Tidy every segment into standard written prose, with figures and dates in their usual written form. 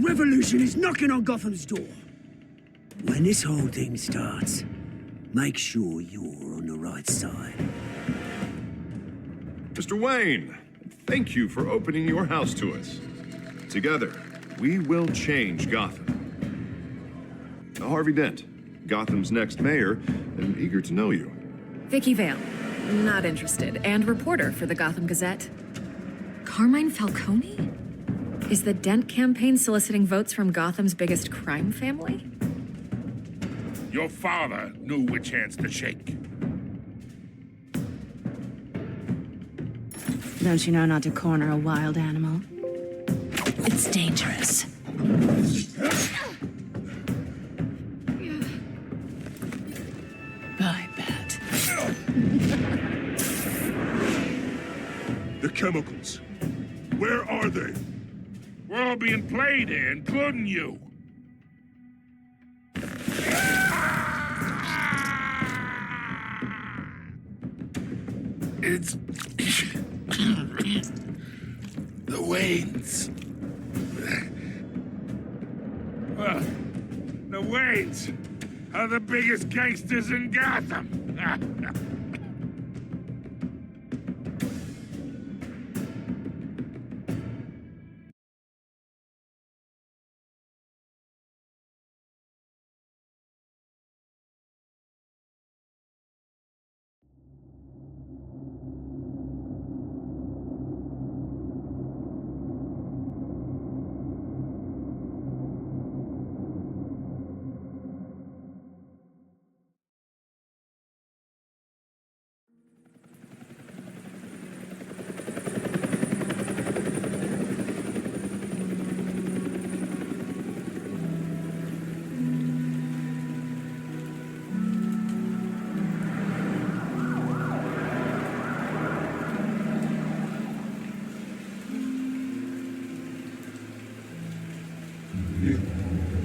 revolution is knocking on Gotham's door. When this whole thing starts, make sure you're on the right side. Mr. Wayne, thank you for opening your house to us. Together, we will change Gotham. Harvey Dent, Gotham's next mayor, and eager to know you. Vicky Vale, not interested, and reporter for the Gotham Gazette. Carmine Falcone? Is the Dent campaign soliciting votes from Gotham's biggest crime family? Your father knew which hands to shake. Don't you know not to corner a wild animal? It's dangerous. I bet. The chemicals. Where are they? We're all being played here, including you. It's... the Waynes. The Waynes are the biggest gangsters in Gotham.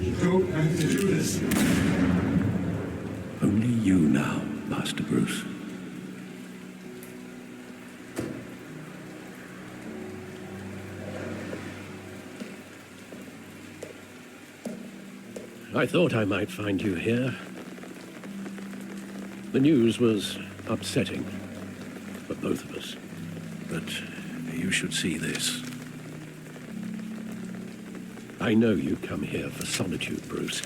You don't have to do this. Only you now, Master Bruce. I thought I might find you here. The news was upsetting for both of us. But you should see this. I know you come here for solitude, Bruce.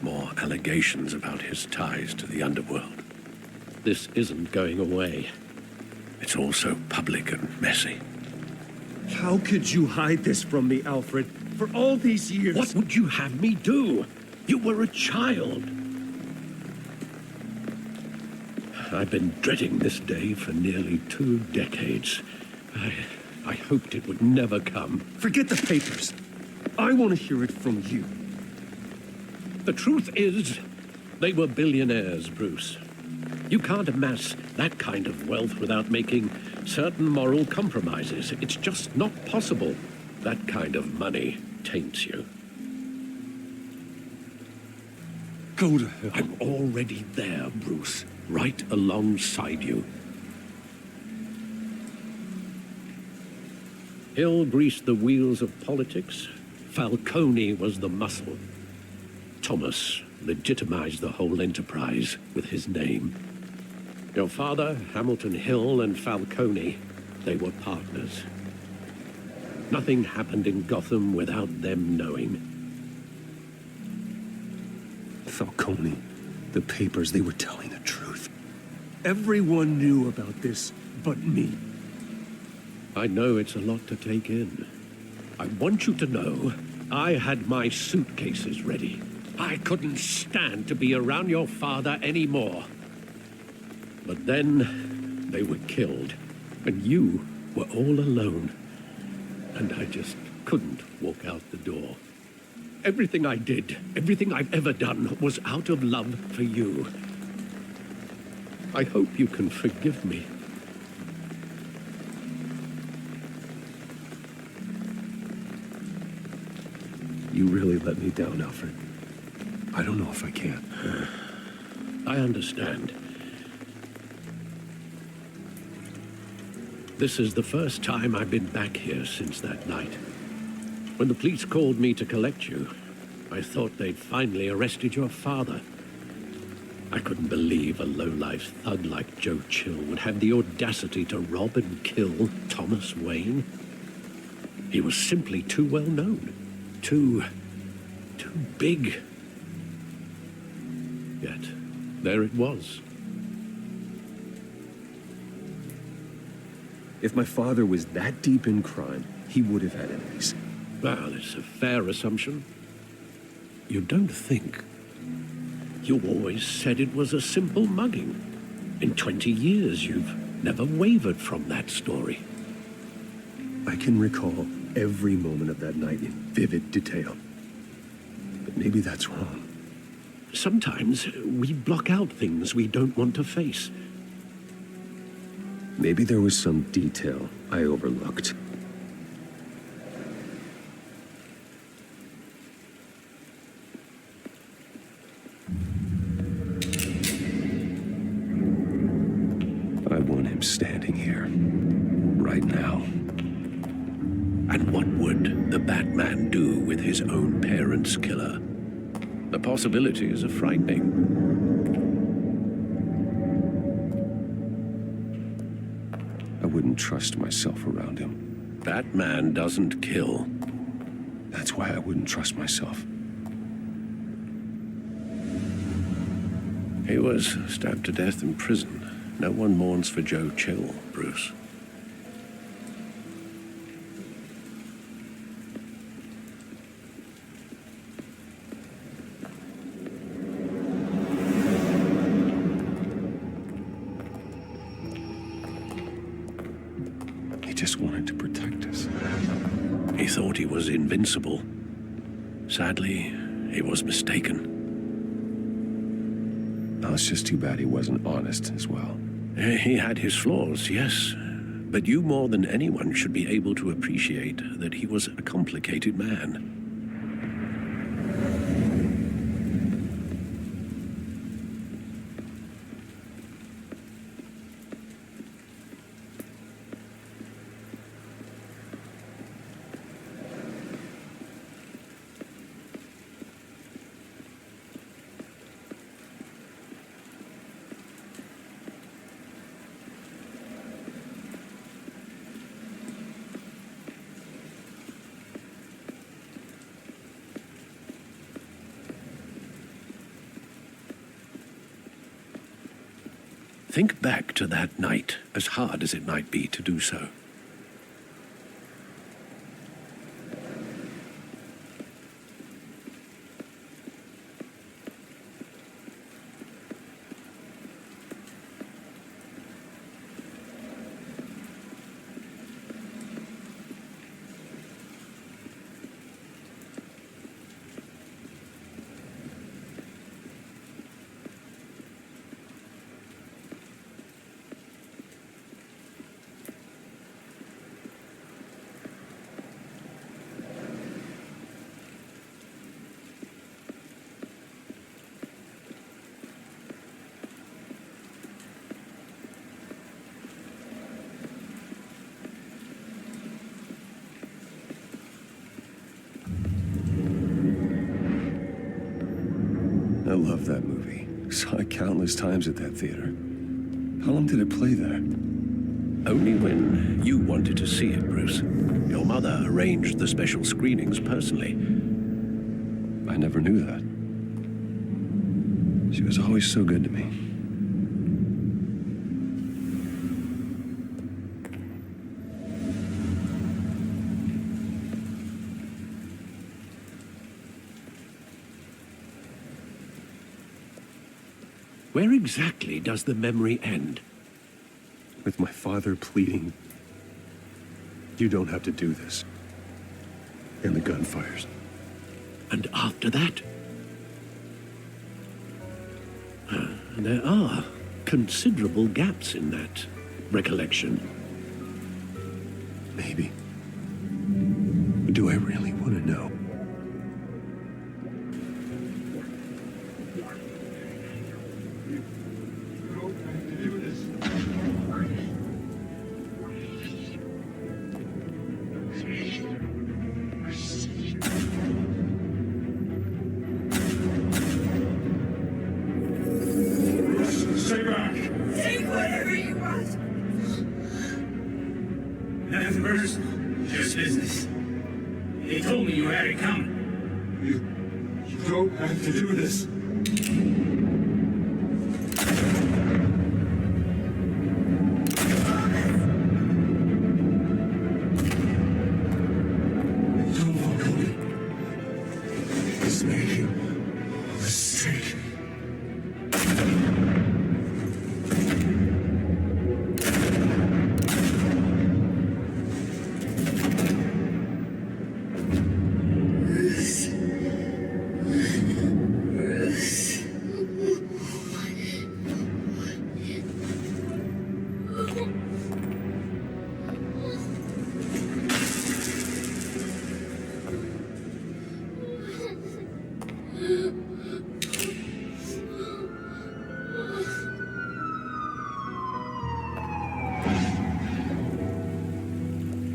More allegations about his ties to the underworld. This isn't going away. It's all so public and messy. How could you hide this from me, Alfred? For all these years... What would you have me do? You were a child. I've been dreading this day for nearly 2 decades. I hoped it would never come. Forget the papers. I want to hear it from you. The truth is, they were billionaires, Bruce. You can't amass that kind of wealth without making certain moral compromises. It's just not possible. That kind of money taints you. Go to hell. I'm already there, Bruce. Right alongside you. Hill greased the wheels of politics. Falcone was the muscle. Thomas legitimized the whole enterprise with his name. Your father, Hamilton Hill, and Falcone, they were partners. Nothing happened in Gotham without them knowing. Falcone, the papers, they were telling the truth. Everyone knew about this but me. I know it's a lot to take in. I want you to know I had my suitcases ready. I couldn't stand to be around your father anymore. But then they were killed, and you were all alone. And I just couldn't walk out the door. Everything I did, everything I've ever done, was out of love for you. I hope you can forgive me. You really let me down, Alfred. I don't know if I can. I understand. This is the first time I've been back here since that night. When the police called me to collect you, I thought they'd finally arrested your father. I couldn't believe a low-life thug like Joe Chill would have the audacity to rob and kill Thomas Wayne. He was simply too well known. Too big. Yet, there it was. If my father was that deep in crime, he would have had enemies. Well, it's a fair assumption. You don't think. You always said it was a simple mugging. In 20 years, you've never wavered from that story. I can recall every moment of that night in vivid detail. But maybe that's wrong. Sometimes we block out things we don't want to face. Maybe there was some detail I overlooked. I want him standing here, right now. And what would the Batman do with his own parents' killer? The possibilities are frightening. I wouldn't trust myself around him. Batman doesn't kill. That's why I wouldn't trust myself. He was stabbed to death in prison. No one mourns for Joe Chill, Bruce. He just wanted to protect us. He thought he was invincible. Sadly, he was mistaken. Now, it's just too bad he wasn't honest as well. He had his flaws, yes. But you more than anyone should be able to appreciate that he was a complicated man. Think back to that night, as hard as it might be to do so. I love that movie. Saw it countless times at that theater. How long did it play there? Only when you wanted to see it, Bruce. Your mother arranged the special screenings personally. I never knew that. She was always so good to me. Where exactly does the memory end? With my father pleading, "You don't have to do this." And the gunfires. And after that? There are considerable gaps in that recollection. Maybe. But do I really want to know? You don't have to do this. you want. Nothing personal, just business. He told me you had it coming. You don't have to do this. Don't walk away. This made you a mistake.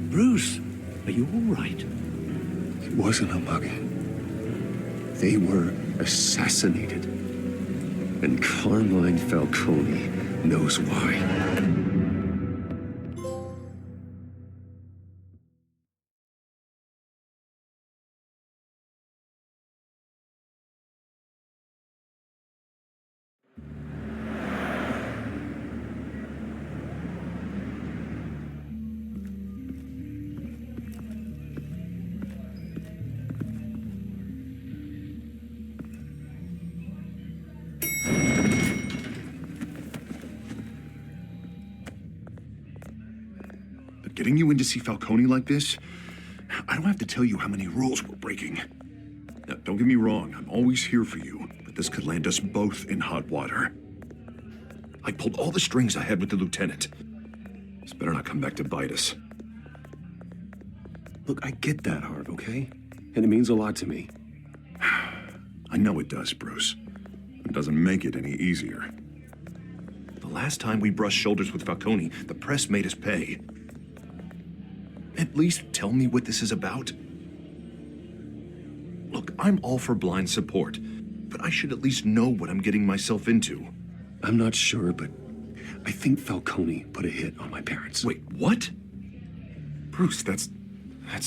Bruce, are you all right? It wasn't a mugging. They were assassinated. And Carmine Falcone knows why. But getting you in to see Falcone like this, I don't have to tell you how many rules we're breaking. Now, don't get me wrong, I'm always here for you, but this could land us both in hot water. I pulled all the strings I had with the lieutenant. This better not come back to bite us. Look, I get that, Harv, okay? And it means a lot to me. I know it does, Bruce. It doesn't make it any easier. The last time we brushed shoulders with Falcone, the press made us pay. At least tell me what this is about. Look, I'm all for blind support, but I should at least know what I'm getting myself into. I'm not sure, but I think Falcone put a hit on my parents. Wait, what? Bruce, that's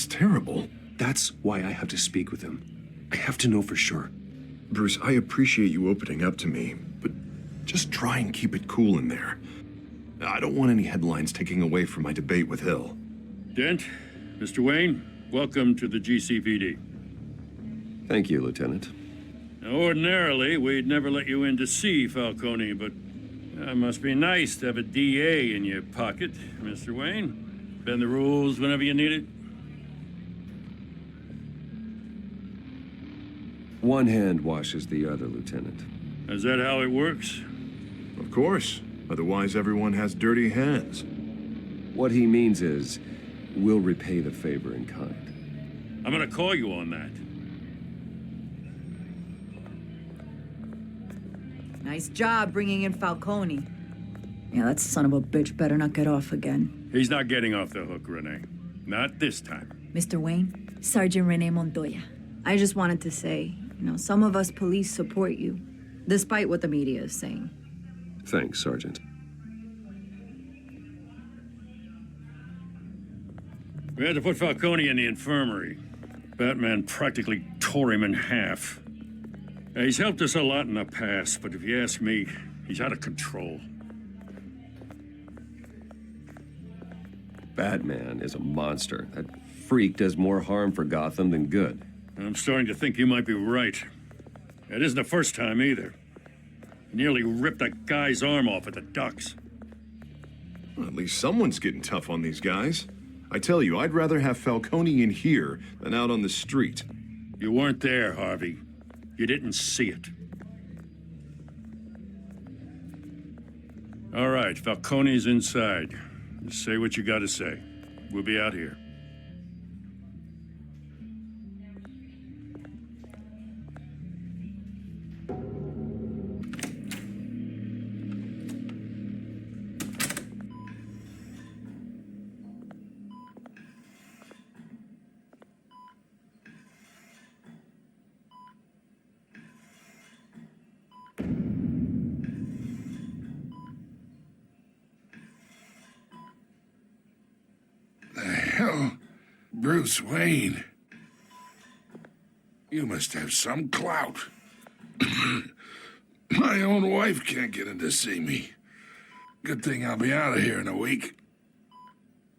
terrible. That's why I have to speak with him. I have to know for sure. Bruce, I appreciate you opening up to me, but just try and keep it cool in there. I don't want any headlines taking away from my debate with Hill. Dent, Mr. Wayne, welcome to the GCPD. Thank you, Lieutenant. Now, ordinarily, we'd never let you in to see Falcone, but it must be nice to have a DA in your pocket, Mr. Wayne. Bend the rules whenever you need it. One hand washes the other, Lieutenant. Is that how it works? Of course. Otherwise, everyone has dirty hands. What he means is, we'll repay the favor in kind. I'm gonna call you on that. Nice job bringing in Falcone. Yeah, that son of a bitch better not get off again. He's not getting off the hook, Renee. Not this time. Mr. Wayne, Sergeant Renee Montoya. I just wanted to say, some of us police support you, despite what the media is saying. Thanks, Sergeant. We had to put Falcone in the infirmary. Batman practically tore him in half. He's helped us a lot in the past, but if you ask me, he's out of control. Batman is a monster. That freak does more harm for Gotham than good. I'm starting to think you might be right. It isn't the first time either. He nearly ripped a guy's arm off at the docks. Well, at least someone's getting tough on these guys. I tell you, I'd rather have Falcone in here than out on the street. You weren't there, Harvey. You didn't see it. All right, Falcone's inside. Just say what you gotta say. We'll be out here. Bruce Wayne. You must have some clout. My own wife can't get in to see me. Good thing I'll be out of here in a week.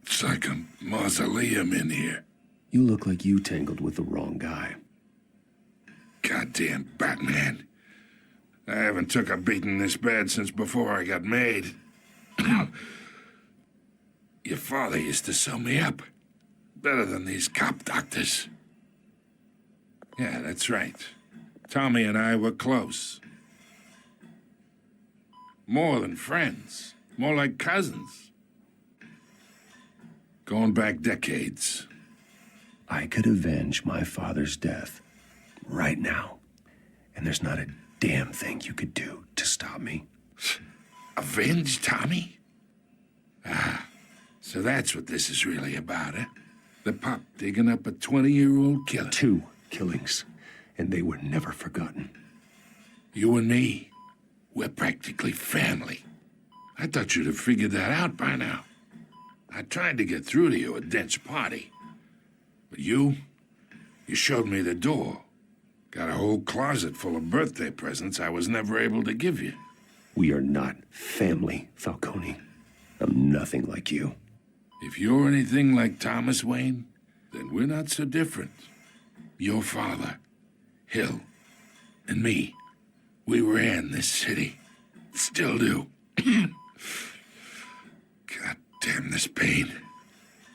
It's like a mausoleum in here. You look like you tangled with the wrong guy. Goddamn Batman. I haven't took a beating this bad since before I got made. Your father used to sew me up. Better than these cop doctors. Yeah, that's right. Tommy and I were close. More than friends. More like cousins. Going back decades. I could avenge my father's death right now. And there's not a damn thing you could do to stop me. Avenge Tommy? So that's what this is really about, eh? The pup digging up a 20-year-old killer. 2 killings, and they were never forgotten. You and me, we're practically family. I thought you'd have figured that out by now. I tried to get through to you at Dent's party. But you showed me the door. Got a whole closet full of birthday presents I was never able to give you. We are not family, Falcone. I'm nothing like you. If you're anything like Thomas Wayne, then we're not so different. Your father, Hill, and me, we ran this city. Still do. God damn this pain.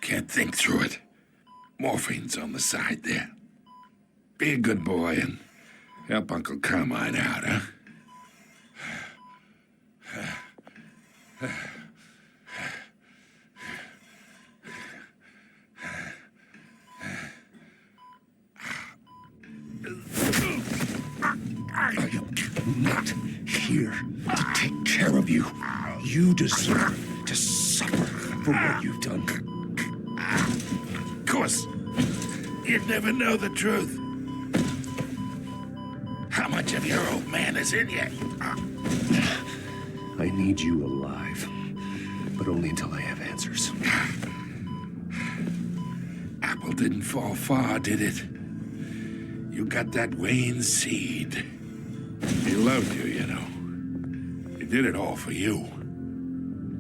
Can't think through it. Morphine's on the side there. Be a good boy and help Uncle Carmine out, huh? I am not here to take care of you. You deserve to suffer for what you've done. Of course, you'd never know the truth. How much of your old man is in you? I need you alive, but only until I have answers. Apple didn't fall far, did it? You got that Wayne seed. He loved you, you know. He did it all for you.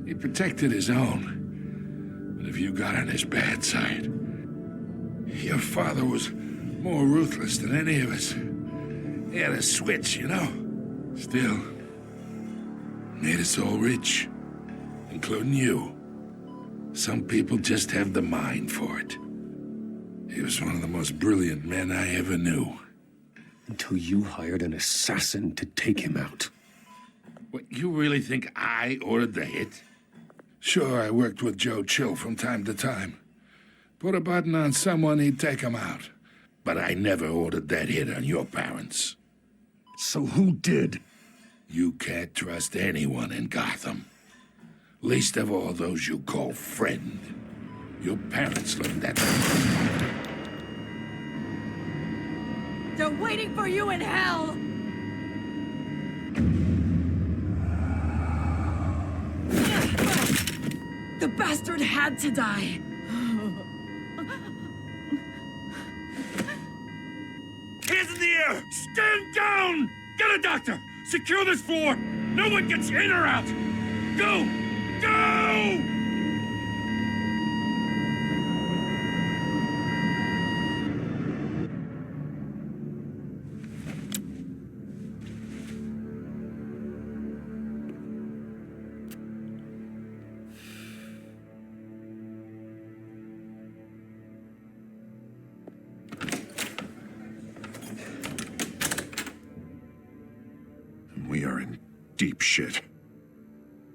He protected his own. But if you got on his bad side, your father was more ruthless than any of us. He had a switch, you know. Still, made us all rich, including you. Some people just have the mind for it. He was one of the most brilliant men I ever knew. Until you hired an assassin to take him out. What, you really think I ordered the hit? Sure, I worked with Joe Chill from time to time. Put a button on someone, he'd take him out. But I never ordered that hit on your parents. So who did? You can't trust anyone in Gotham. Least of all those you call friend. Your parents learned that. They're waiting for you in hell! The bastard had to die! Hands in the air! Stand down! Get a doctor! Secure this floor! No one gets in or out! Go! Go! We are in deep shit.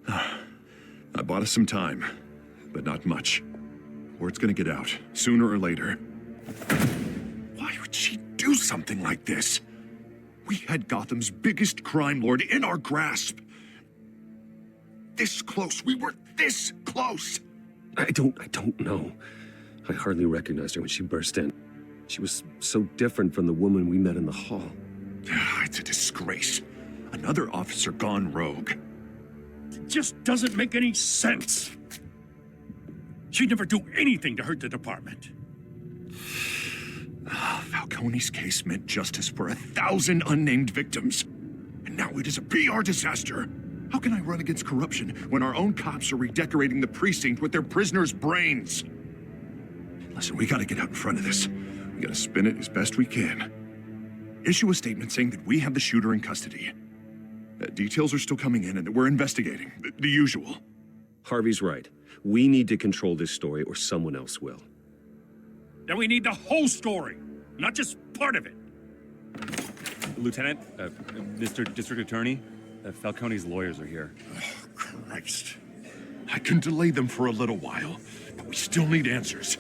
I bought us some time, but not much. Word's gonna get out, sooner or later. Why would she do something like this? We had Gotham's biggest crime lord in our grasp. This close, we were this close! I don't know. I hardly recognized her when she burst in. She was so different from the woman we met in the hall. It's a disgrace. Another officer gone rogue. It just doesn't make any sense. She'd never do anything to hurt the department. Falcone's case meant justice for 1,000 unnamed victims. And now it is a PR disaster. How can I run against corruption when our own cops are redecorating the precinct with their prisoners' brains? Listen, we gotta get out in front of this. We gotta spin it as best we can. Issue a statement saying that we have the shooter in custody. Details are still coming in and that we're investigating. The usual. Harvey's right. We need to control this story or someone else will. Then we need the whole story, not just part of it. Lieutenant, Mr. District Attorney, Falcone's lawyers are here. Oh, Christ. I can delay them for a little while, but we still need answers.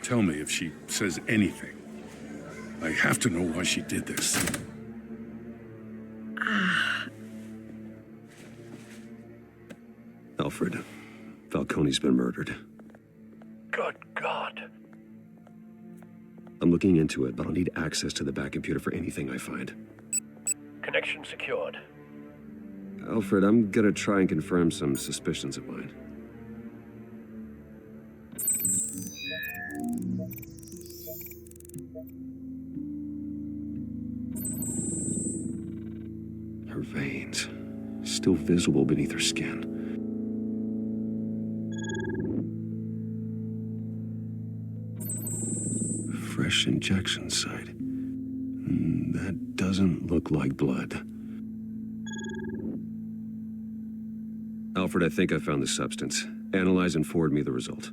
Tell me if she says anything. I have to know why she did this. Alfred, Falcone's been murdered. Good God. I'm looking into it, but I'll need access to the back computer for anything I find. Connection secured. Alfred, I'm gonna try and confirm some suspicions of mine. Her veins, still visible beneath her skin. Fresh injection site. That doesn't look like blood. Alfred, I think I found the substance. Analyze and forward me the result.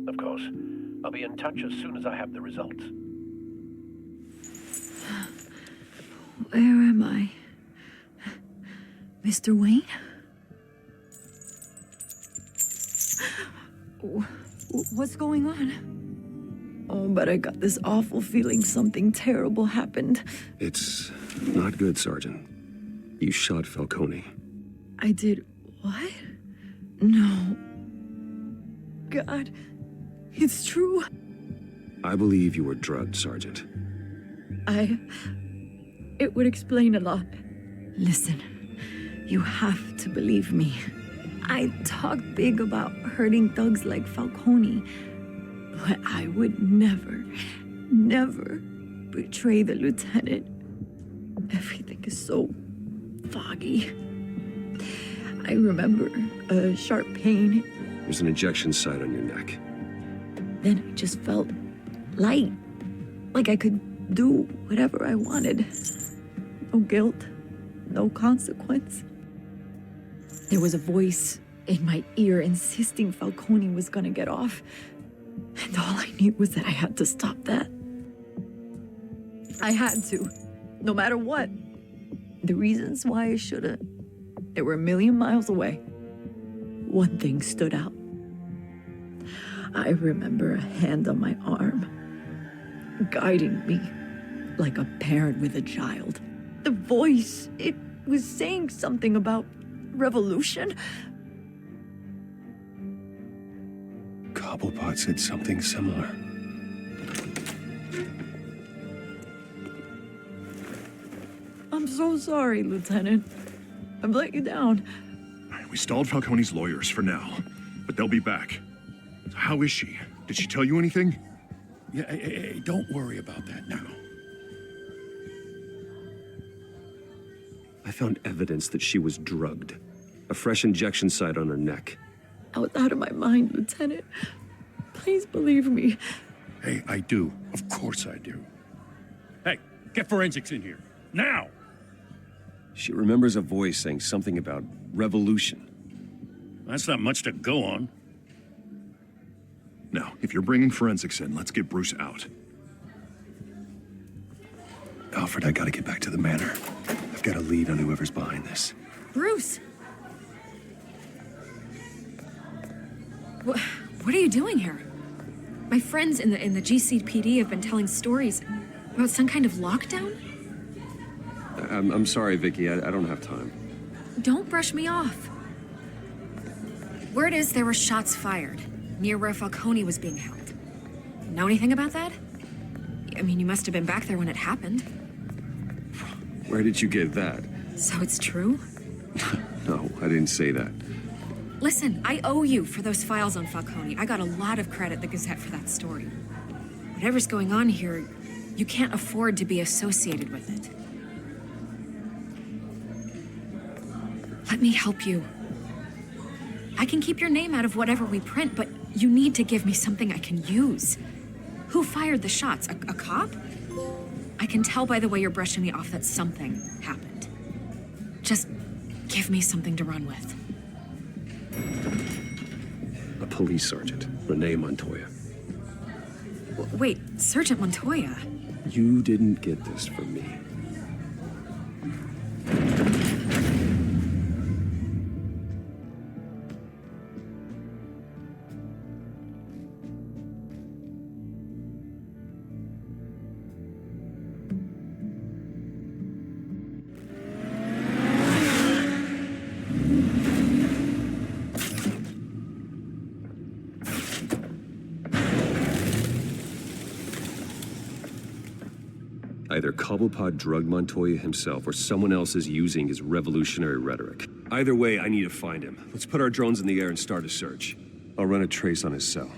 Of course. I'll be in touch as soon as I have the results. Where am I? Mr. Wayne? What's going on? Oh, but I got this awful feeling something terrible happened. It's not good, Sergeant. You shot Falcone. I did what? No. God, it's true. I believe you were drugged, Sergeant. It would explain a lot. Listen, you have to believe me. I talk big about hurting thugs like Falcone, but I would never betray the lieutenant. Everything is so foggy. I remember a sharp pain. There's an injection site on your neck. Then I just felt light, like I could do whatever I wanted. No guilt, no consequence. There was a voice in my ear insisting Falcone was gonna get off. And all I knew was that I had to stop that. I had to, no matter what. The reasons why I shouldn't, they were a million miles away. One thing stood out. I remember a hand on my arm, guiding me like a parent with a child. The voice, it was saying something about revolution. Cobblepot said something similar. I'm so sorry, Lieutenant. I've let you down. We stalled Falcone's lawyers for now, but they'll be back. How is she? Did she tell you anything? Yeah, hey, don't worry about that now. I found evidence that she was drugged. A fresh injection site on her neck. I was out of my mind, Lieutenant. Please believe me. Hey, I do. Of course I do. Hey, get forensics in here. Now! She remembers a voice saying something about revolution. That's not much to go on. Now, if you're bringing forensics in, let's get Bruce out. Alfred, I gotta get back to the manor. I've got a lead on whoever's behind this. Bruce! What are you doing here? My friends in the GCPD have been telling stories about some kind of lockdown? I'm sorry, Vicky. I don't have time. Don't brush me off. Word is there were shots fired near where Falcone was being held. Know anything about that? I mean, you must have been back there when it happened. Where did you get that? So it's true? No, I didn't say that. Listen, I owe you for those files on Falcone. I got a lot of credit at the Gazette for that story. Whatever's going on here, you can't afford to be associated with it. Let me help you. I can keep your name out of whatever we print, but you need to give me something I can use. Who fired the shots? A cop? I can tell by the way you're brushing me off that something happened. Just give me something to run with. A police sergeant, Renee Montoya. Wait, Sergeant Montoya? You didn't get this from me. Either Cobblepot drugged Montoya himself, or someone else is using his revolutionary rhetoric. Either way, I need to find him. Let's put our drones in the air and start a search. I'll run a trace on his cell.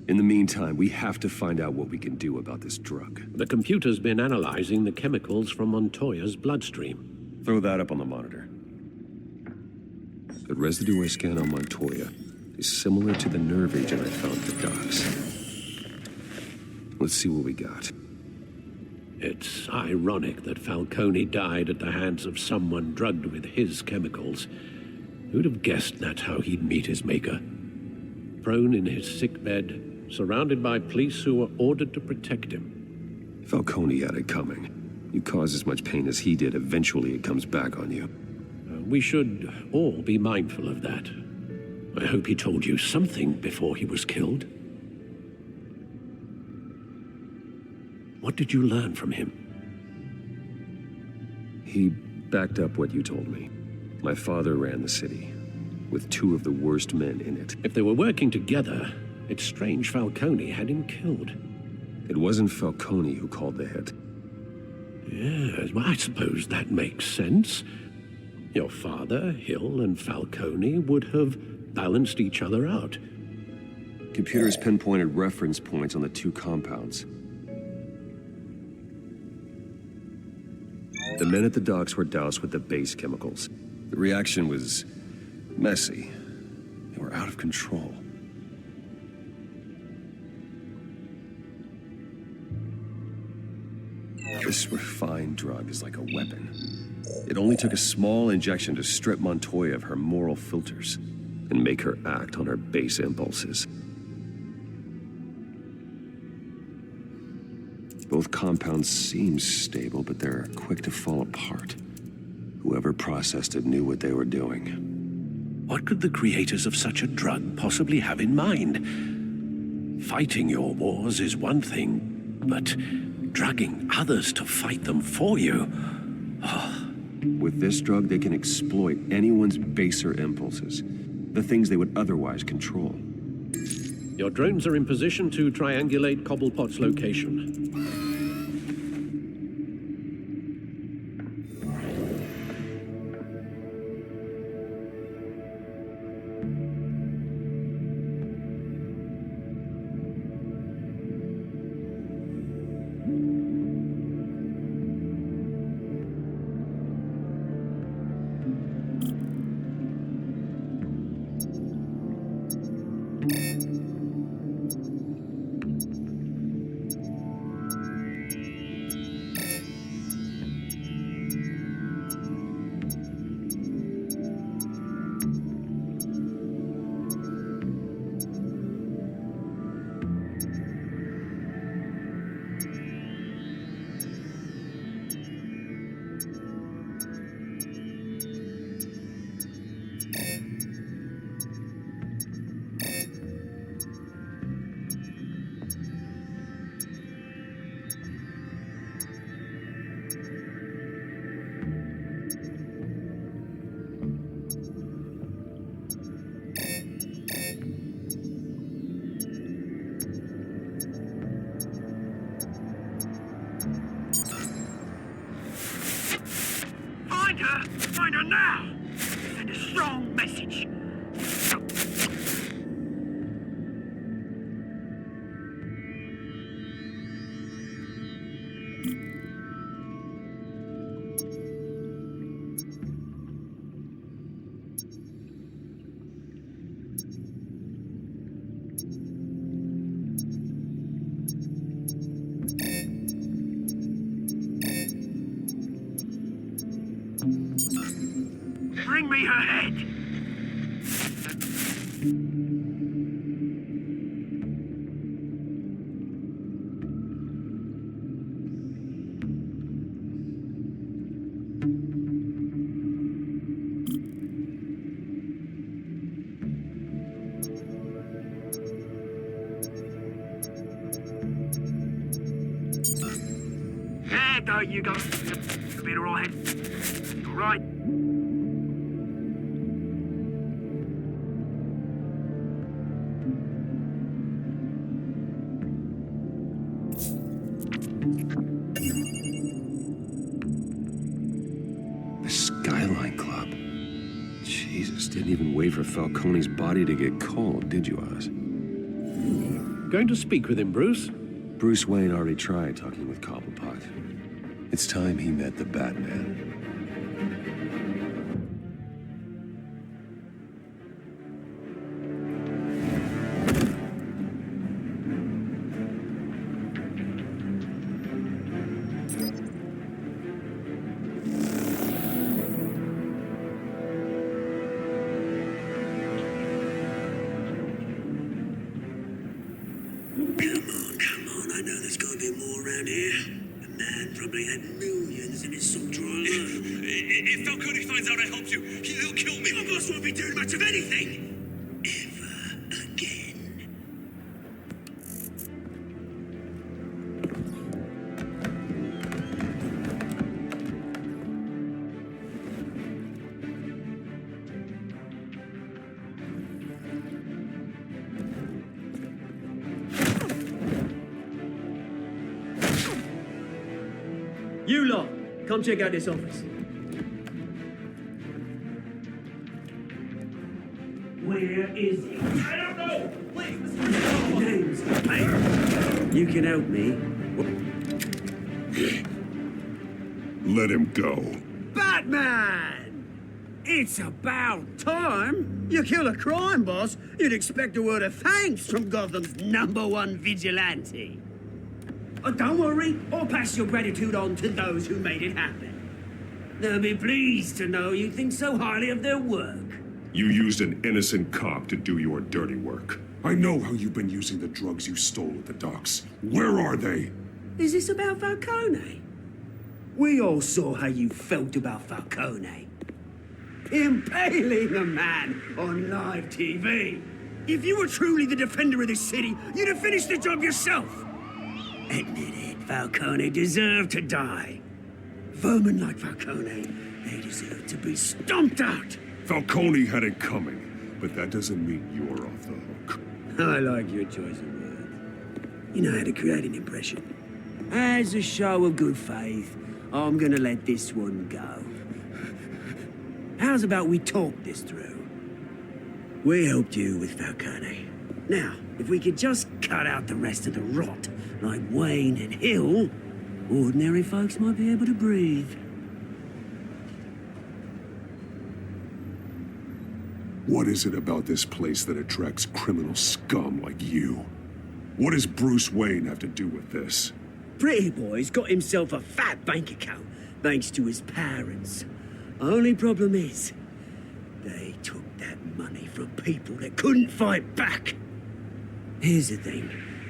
In the meantime, we have to find out what we can do about this drug. The computer's been analyzing the chemicals from Montoya's bloodstream. Throw that up on the monitor. The residue I scan on Montoya is similar to the nerve agent I found at the docks. Let's see what we got. It's ironic that Falcone died at the hands of someone drugged with his chemicals. Who'd have guessed that's how he'd meet his maker? Prone in his sickbed, surrounded by police who were ordered to protect him. Falcone had it coming. You cause as much pain as he did, eventually it comes back on you. We should all be mindful of that. I hope he told you something before he was killed. What did you learn from him? He backed up what you told me. My father ran the city, with two of the worst men in it. If they were working together, it's strange Falcone had him killed. It wasn't Falcone who called the hit. Yes, well, I suppose that makes sense. Your father, Hill, and Falcone would have balanced each other out. Computers pinpointed reference points on the two compounds. The men at the docks were doused with the base chemicals. The reaction was messy. They were out of control. This refined drug is like a weapon. It only took a small injection to strip Montoya of her moral filters and make her act on her base impulses. Both compounds seem stable, but they're quick to fall apart. Whoever processed it knew what they were doing. What could the creators of such a drug possibly have in mind? Fighting your wars is one thing, but drugging others to fight them for you? With this drug, they can exploit anyone's baser impulses, the things they would otherwise control. Your drones are in position to triangulate Cobblepot's location. on now! Send a strong message. Bring me her head! There you go. You'll be alright. Alright. The Skyline Club. Jesus, didn't even wait for Falcone's body to get cold, did you, Oz? Going to speak with him, Bruce? Bruce Wayne already tried talking with Cobblepot. It's time he met the Batman. Come on, I know there's gotta be more around here. The man probably had millions in his soul drawer alone. If Falcone finds out I helped you, he'll kill me. My boss won't be doing much of anything. Ever again. You lot, come check out this office. Where is he? I don't know! Please, Mr. Name's Mayor. You can help me. Let him go. Batman! It's about time. You kill a crime boss, you'd expect a word of thanks from Gotham's #1 vigilante. Don't worry, I'll pass your gratitude on to those who made it happen. They'll be pleased to know you think so highly of their work. You used an innocent cop to do your dirty work. I know how you've been using the drugs you stole at the docks. Where are they? Is this about Falcone? We all saw how you felt about Falcone. Impaling a man on live TV. If you were truly the defender of this city, you'd have finished the job yourself. Admit it, Falcone deserved to die. Vermin like Falcone, they deserve to be stomped out. Falcone had it coming, but that doesn't mean you're off the hook. I like your choice of words. You know how to create an impression. As a show of good faith, I'm gonna let this one go. How's about we talk this through? We helped you with Falcone. Now, if we could just cut out the rest of the rot, like Wayne and Hill, ordinary folks might be able to breathe. What is it about this place that attracts criminal scum like you? What does Bruce Wayne have to do with this? Pretty Boy's got himself a fat bank account, thanks to his parents. Only problem is, they took that money from people that couldn't fight back. Here's the thing.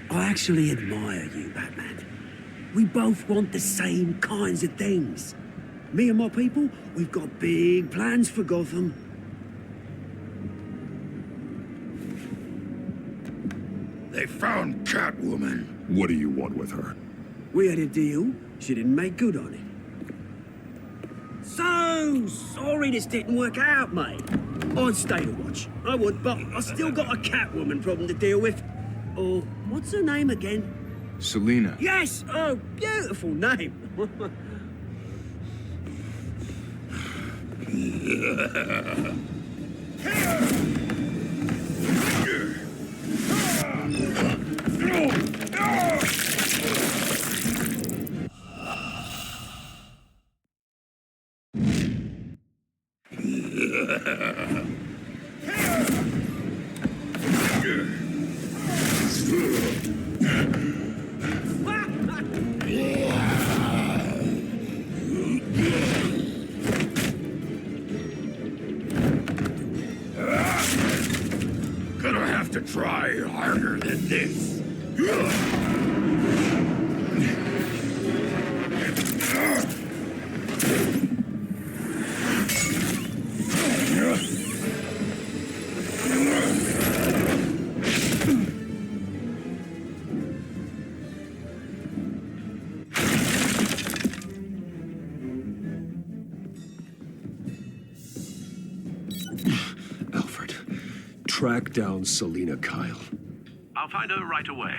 I actually admire you, Batman. We both want the same kinds of things. Me and my people, we've got big plans for Gotham. They found Catwoman. What do you want with her? We had a deal. She didn't make good on it. So sorry this didn't work out, mate. I'd stay to watch. I would, but I still got a Catwoman problem to deal with. Oh, what's her name again? Selina. Yes! Oh, beautiful name. Gonna have to try harder than this. Alfred, track down Selina Kyle. I'll find her right away.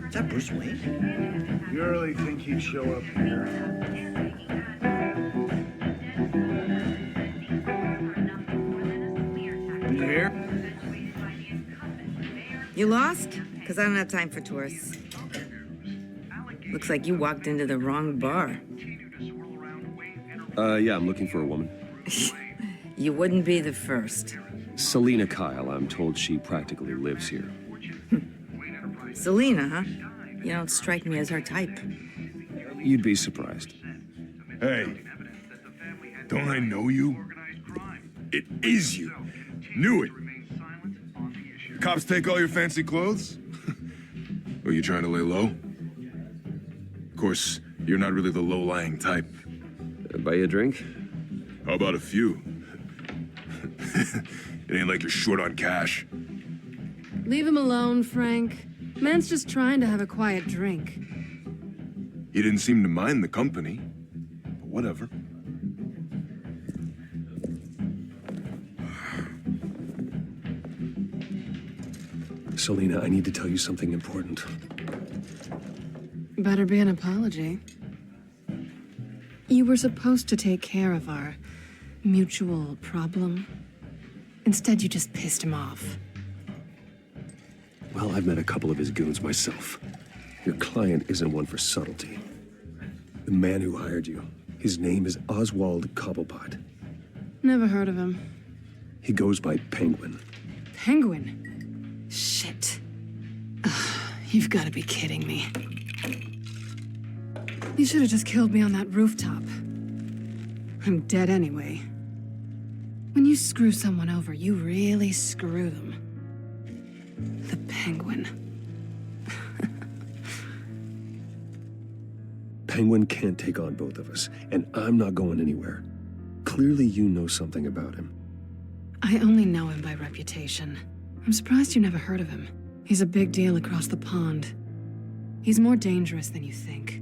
Is that Bruce Wayne? You really think he'd show up here? You here? You lost? Because I don't have time for tourists. Looks like you walked into the wrong bar. Yeah, I'm looking for a woman. You wouldn't be the first. Selina Kyle, I'm told she practically lives here. Selina, huh? You don't strike me as her type. You'd be surprised. Hey, don't I know you? It is you. Knew it. The cops take all your fancy clothes? Or you trying to lay low? Of course, you're not really the low-lying type. Buy you a drink? How about a few? It ain't like you're short on cash. Leave him alone, Frank. Man's just trying to have a quiet drink. He didn't seem to mind the company. But whatever. Selina, I need to tell you something important. Better be an apology. You were supposed to take care of our mutual problem. Instead, you just pissed him off. Well, I've met a couple of his goons myself. Your client isn't one for subtlety. The man who hired you, his name is Oswald Cobblepot. Never heard of him. He goes by Penguin. Penguin? Shit. Ugh, you've got to be kidding me. You should have just killed me on that rooftop. I'm dead anyway. When you screw someone over, you really screw them. The Penguin. Penguin can't take on both of us, and I'm not going anywhere. Clearly you know something about him. I only know him by reputation. I'm surprised you never heard of him. He's a big deal across the pond. He's more dangerous than you think.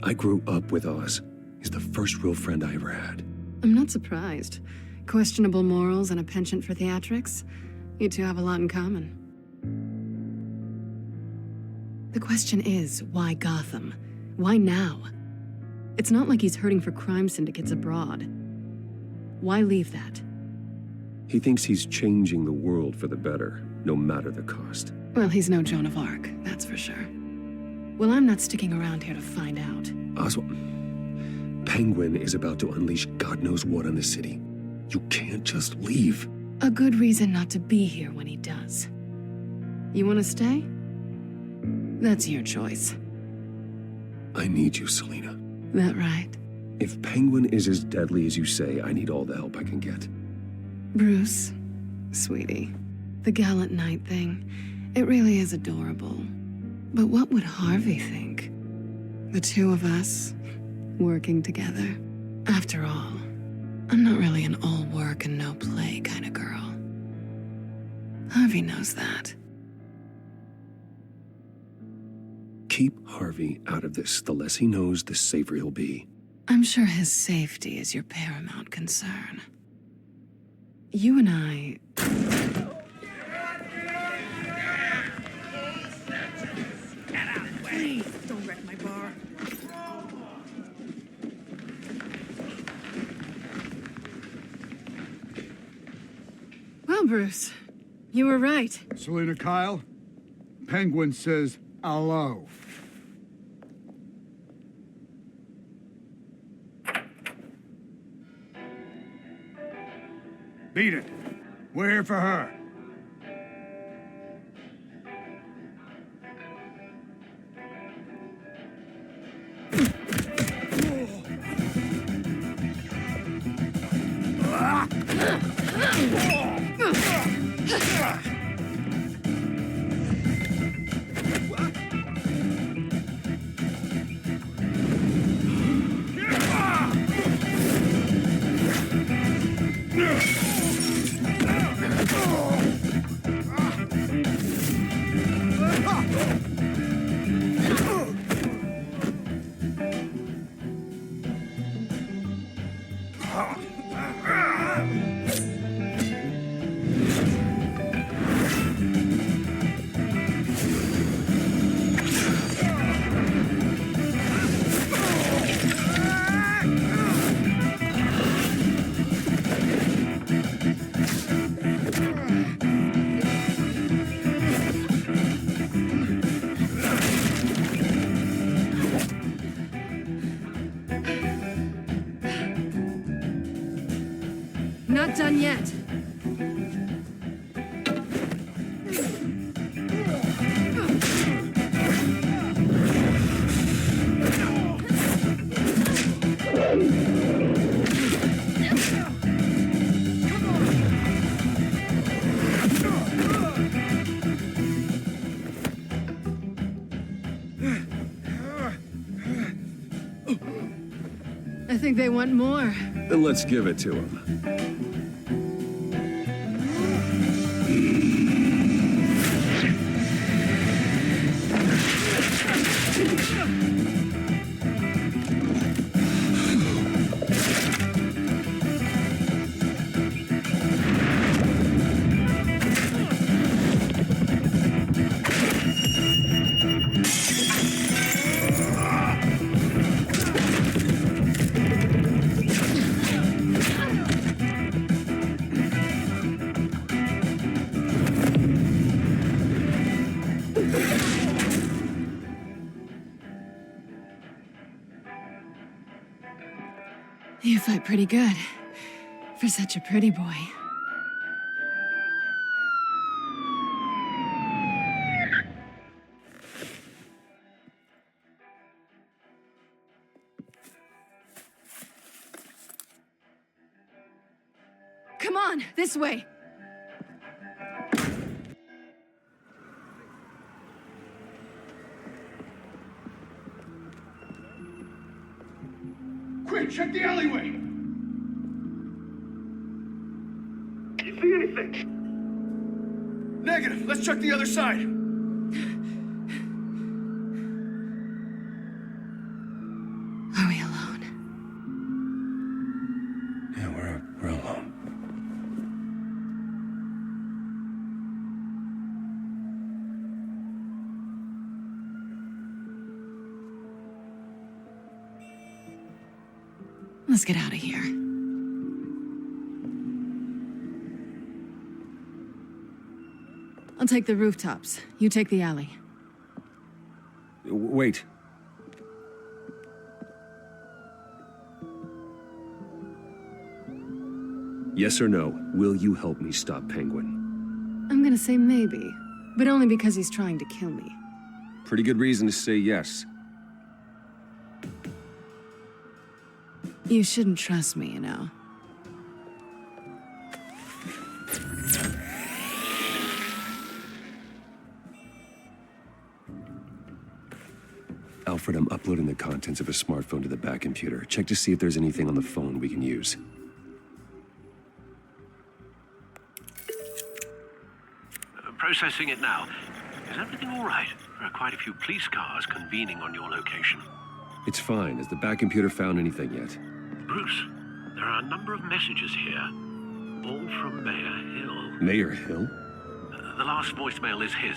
I grew up with Oz. He's the first real friend I ever had. I'm not surprised. Questionable morals and a penchant for theatrics. You two have a lot in common. The question is, why Gotham? Why now? It's not like he's hurting for crime syndicates abroad. Why leave that? He thinks he's changing the world for the better, no matter the cost. Well, he's no Joan of Arc, that's for sure. Well, I'm not sticking around here to find out. Oswald... Penguin is about to unleash God knows what on the city. You can't just leave. A good reason not to be here when he does. You want to stay? That's your choice. I need you, Selina. That right? If Penguin is as deadly as you say, I need all the help I can get. Bruce, sweetie, the gallant knight thing, it really is adorable. But what would Harvey think? The two of us, working together. After all, I'm not really an all work and no play kind of girl. Harvey knows that. Keep Harvey out of this. The less he knows, the safer he'll be. I'm sure his safety is your paramount concern. You and I... Please, don't wreck my bar. Well, Bruce, you were right. Selina Kyle, Penguin says hello. Beat it. We're here for her. Not done yet. I think they want more. Then let's give it to him. You fight pretty good. For such a pretty boy. Come on, this way. Quick, check the alleyway! You see anything? Negative. Let's check the other side. Are we alone? Yeah, we're alone. Let's get out of here. I'll take the rooftops. You take the alley. Wait. Yes or no, will you help me stop Penguin? I'm gonna say maybe, but only because he's trying to kill me. Pretty good reason to say yes. You shouldn't trust me, you know. Alfred, I'm uploading the contents of a smartphone to the back computer. Check to see if there's anything on the phone we can use. Processing it now. Is everything all right? There are quite a few police cars convening on your location. It's fine. Has the back computer found anything yet? Bruce, there are a number of messages here, all from Mayor Hill. Mayor Hill? The last voicemail is his.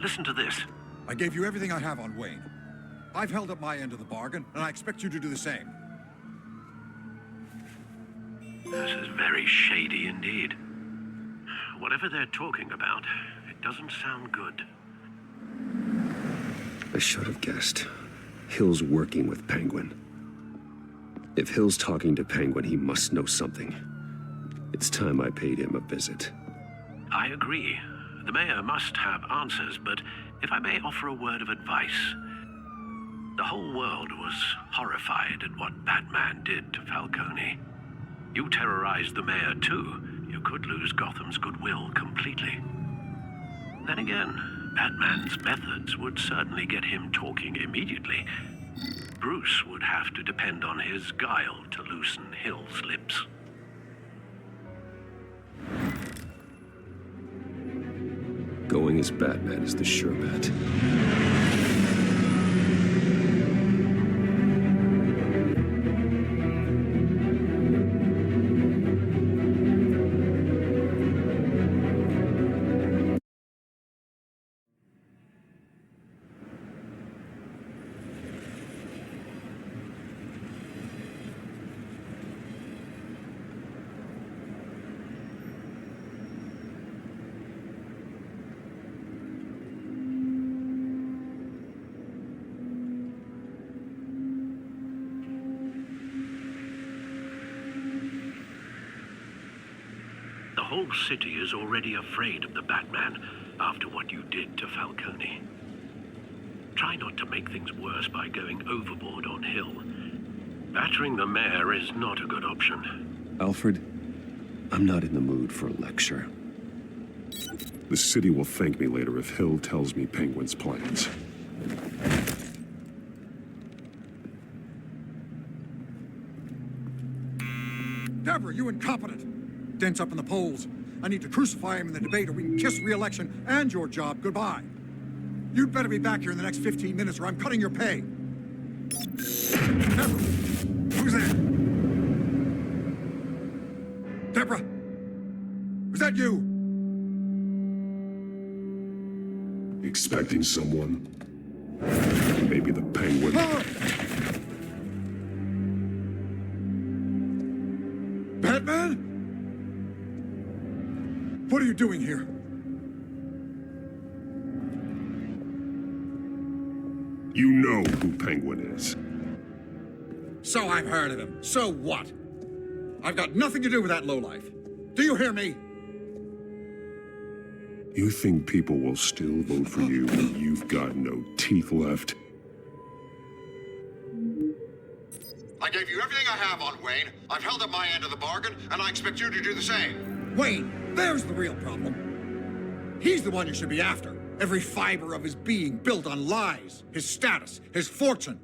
Listen to this. I gave you everything I have on Wayne. I've held up my end of the bargain, and I expect you to do the same. This is very shady indeed. Whatever they're talking about, it doesn't sound good. I should have guessed. Hill's working with Penguin. If Hill's talking to Penguin, he must know something. It's time I paid him a visit. I agree. The mayor must have answers, but if I may offer a word of advice. The whole world was horrified at what Batman did to Falcone. You terrorized the mayor too. You could lose Gotham's goodwill completely. Then again, Batman's methods would certainly get him talking immediately. Bruce would have to depend on his guile to loosen Hill's lips. Going as Batman is the sure bet. The whole city is already afraid of the Batman after what you did to Falcone. Try not to make things worse by going overboard on Hill. Battering the mayor is not a good option. Alfred, I'm not in the mood for a lecture. The city will thank me later if Hill tells me Penguin's plans. Deborah, you incompetent! Dent's up in the polls. I need to crucify him in the debate or we can kiss re-election and your job goodbye. You'd better be back here in the next 15 minutes or I'm cutting your pay. Deborah! Who's there? Deborah! Was that you? Expecting someone? Maybe the Penguin. Ah! Batman? What are you doing here? You know who Penguin is. So I've heard of him. So what? I've got nothing to do with that lowlife. Do you hear me? You think people will still vote for you when you've got no teeth left? I gave you everything I have on Wayne. I've held up my end of the bargain, and I expect you to do the same. Wayne, there's the real problem. He's the one you should be after. Every fiber of his being built on lies, his status, his fortune.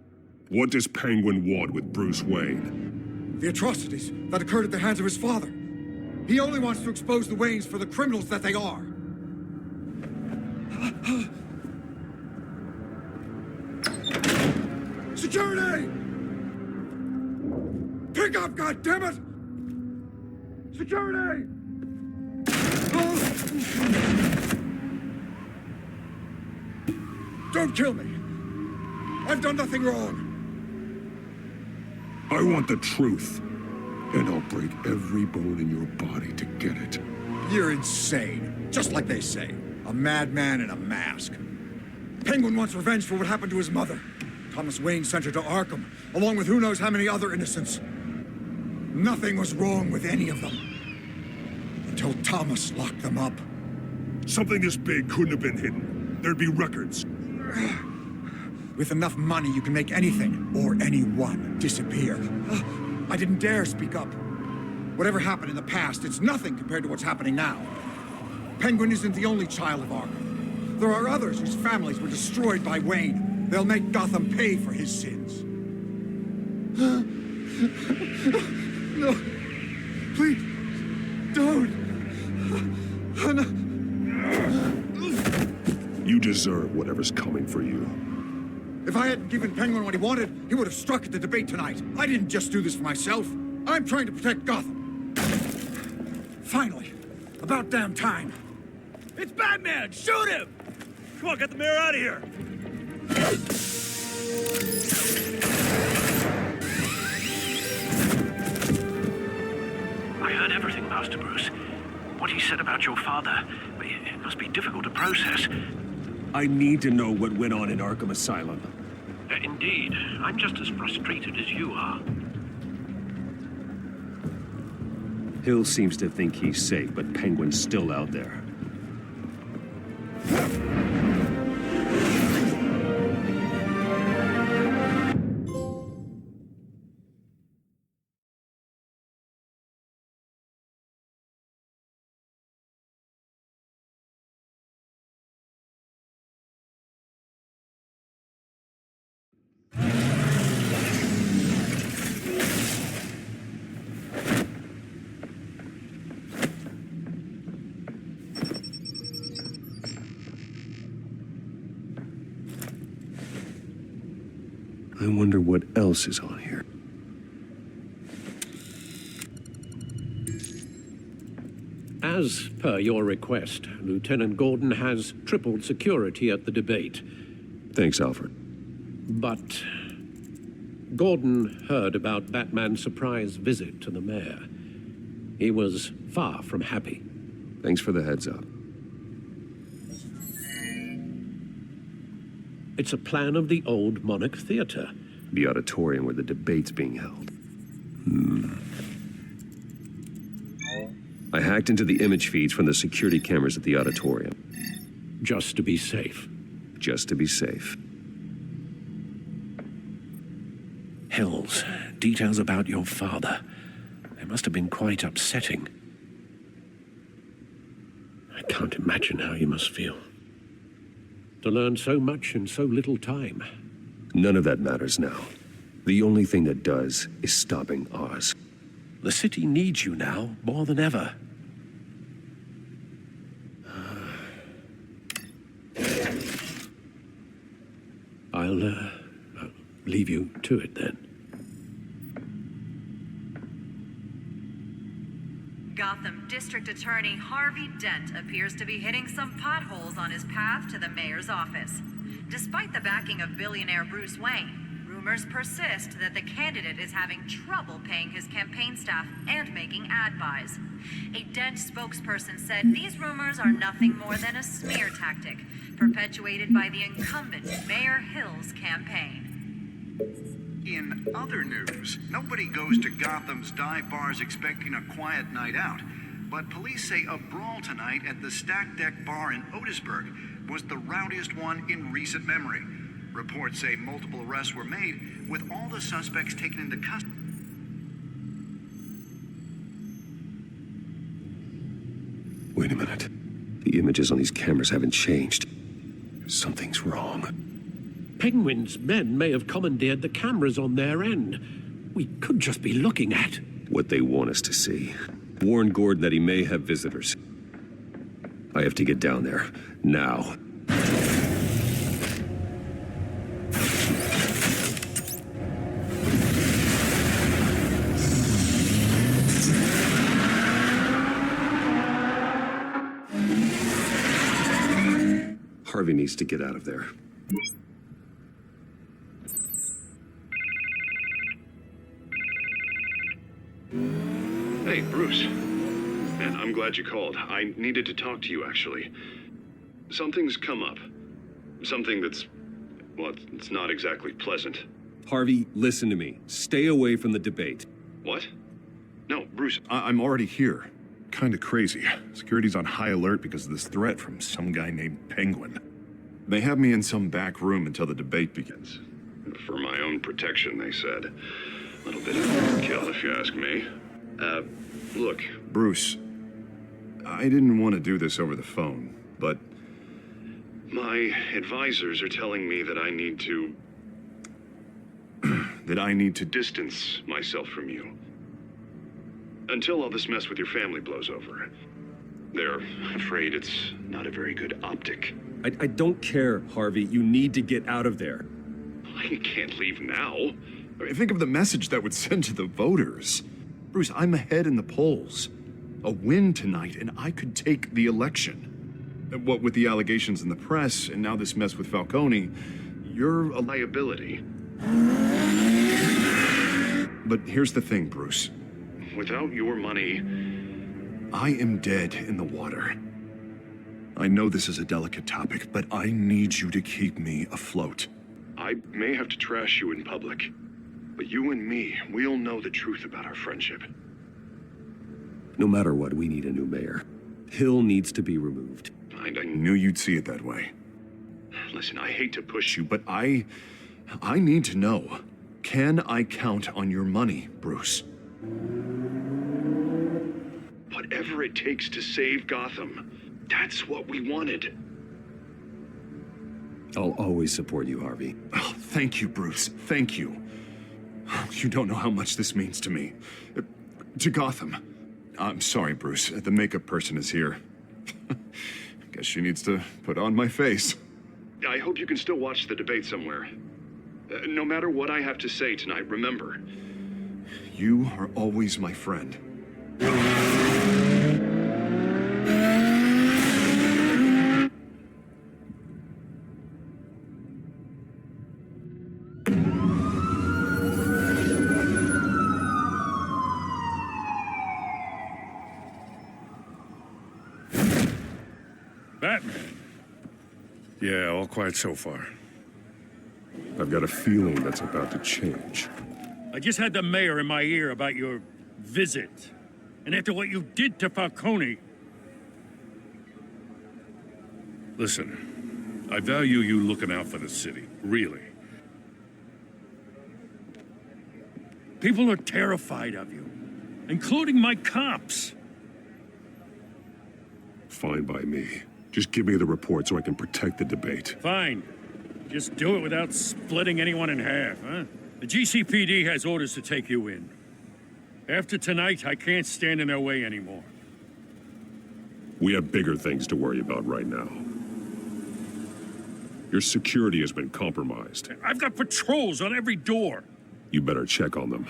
What does Penguin want with Bruce Wayne? The atrocities that occurred at the hands of his father. He only wants to expose the Waynes for the criminals that they are. Security! Pick up, goddammit! Security! Don't kill me! I've done nothing wrong! I want the truth, and I'll break every bone in your body to get it. You're insane. Just like they say. A madman in a mask. Penguin wants revenge for what happened to his mother. Thomas Wayne sent her to Arkham, along with who knows how many other innocents. Nothing was wrong with any of them. until Thomas locked them up. Something this big couldn't have been hidden. There'd be records. With enough money, you can make anything, or anyone, disappear. I didn't dare speak up. Whatever happened in the past, it's nothing compared to what's happening now. Penguin isn't the only child of Arkham. There are others whose families were destroyed by Wayne. They'll make Gotham pay for his sins. No. Please. Don't. You deserve whatever's coming for you. If I hadn't given Penguin what he wanted, he would have struck at the debate tonight. I didn't just do this for myself. I'm trying to protect Gotham. Finally. About damn time. It's Batman! Shoot him! Come on, get the mayor out of here! I heard everything, Master Bruce. What he said about your father, it must be difficult to process. I need to know what went on in Arkham Asylum. Indeed. I'm just as frustrated as you are. Hill seems to think he's safe, but Penguin's still out there. I wonder what else is on here. As per your request, Lieutenant Gordon has tripled security at the debate. Thanks, Alfred. But Gordon heard about Batman's surprise visit to the mayor. He was far from happy. Thanks for the heads up. It's a plan of the old Monarch Theater. The auditorium where the debate's being held. I hacked into the image feeds from the security cameras at the auditorium. Just to be safe. Just to be safe. Hills, details about your father. They must have been quite upsetting. I can't imagine how you must feel. To learn so much in so little time. None of that matters now. The only thing that does is stopping Oz. The city needs you now more than ever. I'll leave you to it then. Gotham District Attorney Harvey Dent appears to be hitting some potholes on his path to the mayor's office. Despite the backing of billionaire Bruce Wayne, rumors persist that the candidate is having trouble paying his campaign staff and making ad buys. A Dent spokesperson said these rumors are nothing more than a smear tactic perpetuated by the incumbent Mayor Hill's campaign. In other news, nobody goes to Gotham's dive bars expecting a quiet night out. But police say a brawl tonight at the Stack Deck Bar in Otisburg was the rowdiest one in recent memory. Reports say multiple arrests were made, with all the suspects taken into custody. Wait a minute. The images on these cameras haven't changed. Something's wrong. Penguin's men may have commandeered the cameras on their end. We could just be looking at what they want us to see. Warn Gordon that he may have visitors. I have to get down there, now. Harvey needs to get out of there. Hey, Bruce. Man, I'm glad you called. I needed to talk to you, actually. Something's come up. Something that's, well, it's not exactly pleasant. Harvey, listen to me. Stay away from the debate. What? No, Bruce, I'm already here. kind of crazy. Security's on high alert because of this threat from some guy named Penguin. They have me in some back room until the debate begins. For my own protection, they said. A little bit of overkill, if you ask me. Look. Bruce, I didn't want to do this over the phone, but My advisors are telling me that I need to... that I need to distance myself from you. Until all this mess with your family blows over. They're afraid it's not a very good optic. I don't care, Harvey. You need to get out of there. I can't leave now. I mean, think of the message that would send to the voters. Bruce, I'm ahead in the polls. A win tonight, and I could take the election. What with the allegations in the press, and now this mess with Falcone, you're a liability. But here's the thing, Bruce. Without your money... I am dead in the water. I know this is a delicate topic, but I need you to keep me afloat. I may have to trash you in public, but you and me, we'll know the truth about our friendship. No matter what, we need a new mayor. Hill needs to be removed. I knew you'd see it that way. Listen, I hate to push you, But I need to know. Can I count on your money, Bruce? whatever it takes to save Gotham. That's what we wanted. I'll always support you, Harvey. Oh, thank you, Bruce. Thank you. You don't know how much this means to me. To Gotham. I'm sorry, Bruce. The makeup person is here. Guess she needs to put on my face. I hope you can still watch the debate somewhere. No matter what I have to say tonight, remember. You are always my friend. Batman. Yeah, all quiet so far. I've got a feeling that's about to change. I just had the mayor in my ear about your visit. And after what you did to Falcone... Listen, I value you looking out for the city, really. People are terrified of you, including my cops. Fine by me. Just give me the report so I can protect the debate. Fine. Just do it without splitting anyone in half, huh? The GCPD has orders to take you in. After tonight, I can't stand in their way anymore. We have bigger things to worry about right now. Your security has been compromised. I've got patrols on every door. You better check on them.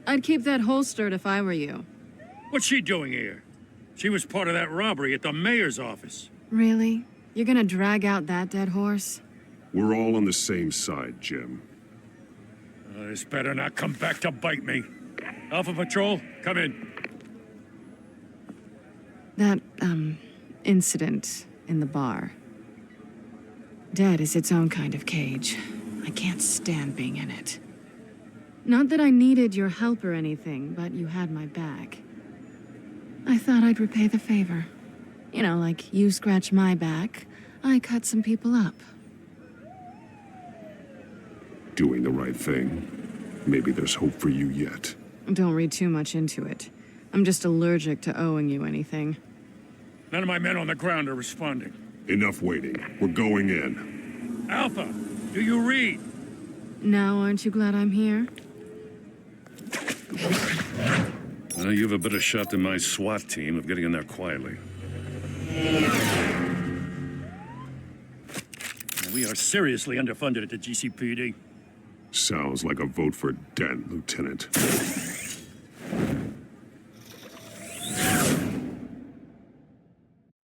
I'd keep that holstered if I were you. What's she doing here? She was part of that robbery at the mayor's office. Really? You're gonna drag out that dead horse? We're all on the same side, Jim. This better not come back to bite me. Alpha Patrol, come in. That, incident in the bar. Dead is its own kind of cage. I can't stand being in it. Not that I needed your help or anything, but you had my back. I thought I'd repay the favor. You know, like you scratch my back, I cut some people up. Doing the right thing. Maybe there's hope for you yet. Don't read too much into it. I'm just allergic to owing you anything. None of my men on the ground are responding. Enough waiting. We're going in. Alpha, do you read? Now, aren't you glad I'm here? Well, you have a better shot than my SWAT team of getting in there quietly. We are seriously underfunded at the GCPD. Sounds like a vote for Dent, Lieutenant.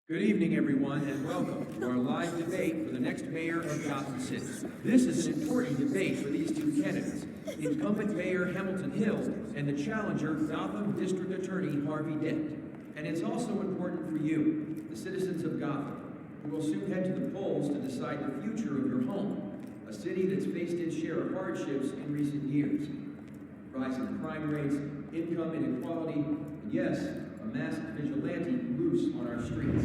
Good evening, everyone, and welcome to our live debate for the next mayor of Gotham City. This is an important debate for these two candidates, incumbent Mayor Hamilton Hill and the challenger Gotham District Attorney Harvey Dent. And it's also important for you, the citizens of Gotham, who will soon head to the polls to decide the future of your home, a city that's faced its share of hardships in recent years. Rising crime rates, income inequality, and yes, a masked vigilante loose on our streets.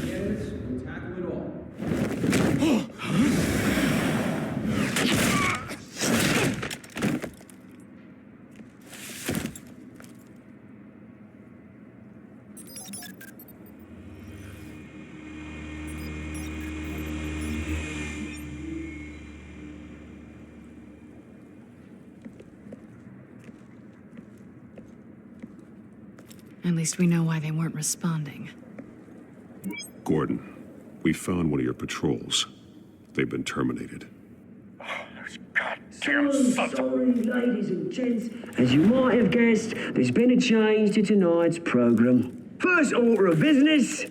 Candidates will tackle it all. At least we know why they weren't responding. Gordon, we found one of your patrols. They've been terminated. So sorry, ladies and gents. As you might have guessed, there's been a change to tonight's program. First order of business,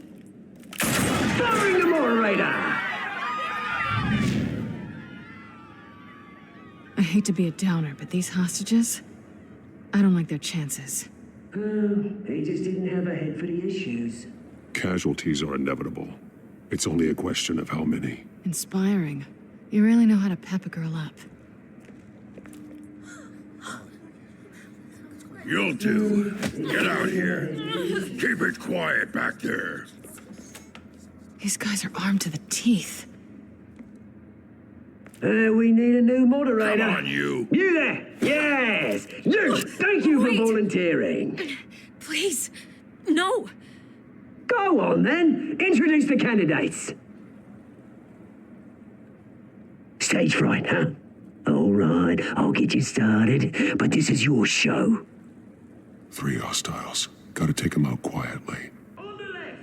firing the moderator. I hate to be a downer, but these hostages, I don't like their chances. He just didn't have a head for the issues. Casualties are inevitable. It's only a question of how many. Inspiring. You really know how to pep a girl up. You'll do. Get out here. Keep it quiet back there. These guys are armed to the teeth. We need a new moderator. Come on, you. You there? Yes. You. Thank you for volunteering. Please. No. Go on, then. Introduce the candidates. Stage fright, huh? All right, I'll get you started, but this is your show. 3 hostiles. Gotta take them out quietly. On the left,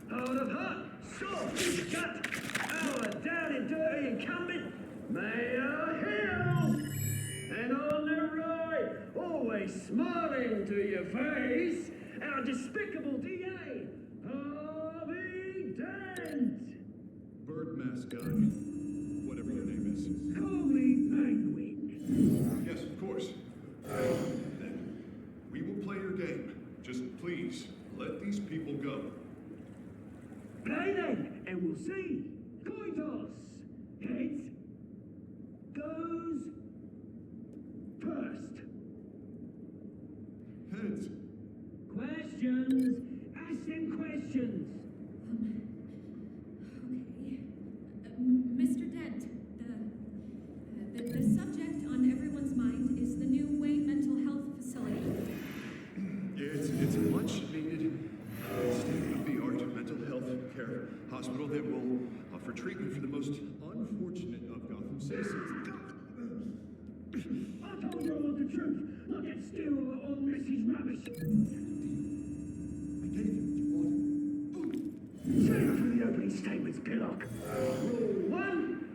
hard of heart, soft and gut, our down and dirty incumbent, Mayor Hill. And on the right, always smiling to your face, our despicable DA, Harvey Dent. Bird mascot. Whatever your name is. Call me Penguin. Yes, of course. Then we will play your game. Just please, let these people go. Play then, and we'll see. Coin toss. Heads goes first. Heads. Questions. Ask them questions. Mr. Dent, the subject on everyone's mind is the new Wayne Mental Health Facility. It's a much needed state-of-the-art mental health care hospital that will offer treatment for the most unfortunate of Gotham citizens. I told you all the truth. Not get still on Mrs. Rubbish. I gave you what you wanted. Say it for the opening statements, Pillock. Rule 1,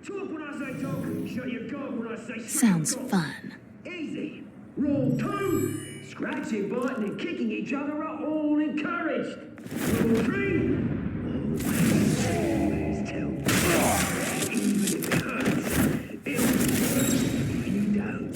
talk when I say talk, shut your gob when I say Sounds fun. Easy. Rule 2, scratching, biting, and kicking each other are all encouraged. Rule 3, always tell me, even if it hurts, it'll hurt if you don't.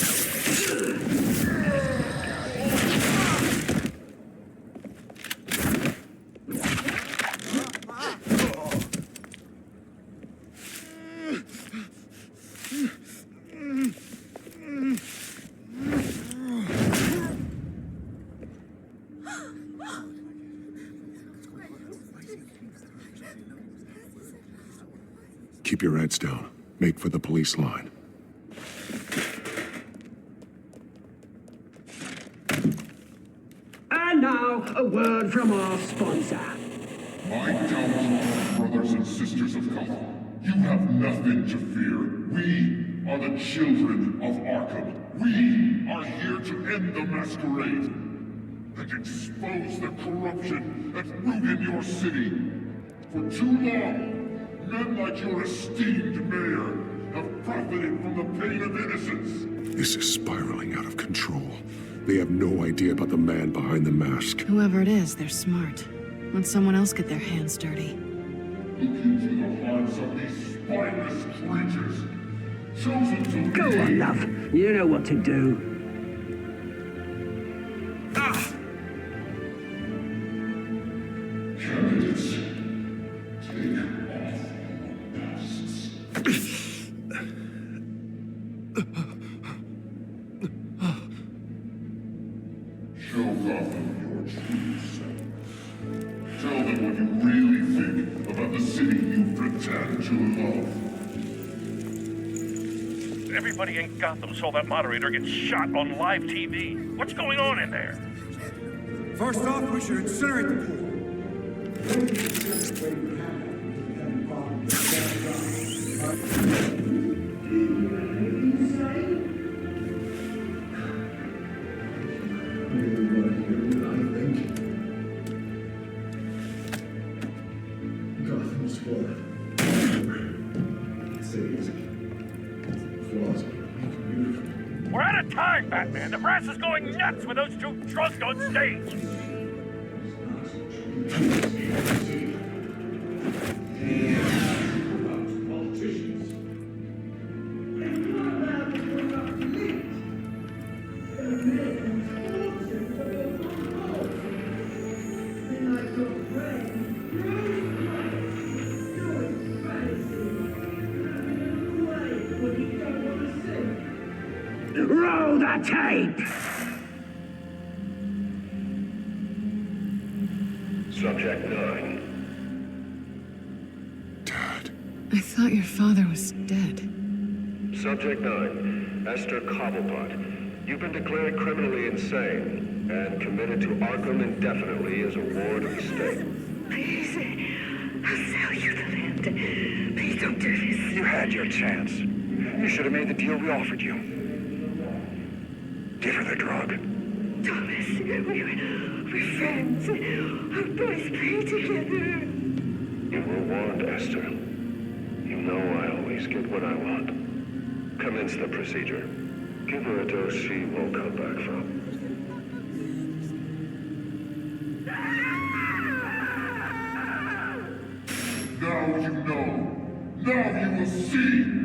Keep your heads down. Make for the police line. And now, a word from our sponsor. My downfall, brothers and sisters of Gotham. You have nothing to fear. We are the children of Arkham. We are here to end the masquerade and expose the corruption that rooted your city. For too long, men like your esteemed mayor have profited from the pain of innocence. This is spiraling out of control. They have no idea about the man behind the mask. Whoever it is, they're smart. Let someone else get their hands dirty. Look into the hearts of these spineless creatures, chosen to Go on, love. You know what to do. Candidates, take off your masks. Tell them what you really think about the city you pretend to love. Everybody in Gotham saw that moderator get shot on live TV. What's going on in there? First off, we should incinerate the pool. Gotham's full. We're out of time, Batman. The brass is going nuts with those two drunks on stage. Roll the tape! Subject 9. I thought your father was dead. Subject 9, Esther Cobblepot. You've been declared criminally insane and committed to Arkham indefinitely as a ward of the state. Please, I'll sell you the land. Please don't do this. You had your chance. You should have made the deal we offered you. Give her the drug. Thomas, we're friends. Our boys play together. You were warned, Esther. You know I always get what I want. Commence the procedure. Give her a dose she won't come back from. Now you know. Now you will see.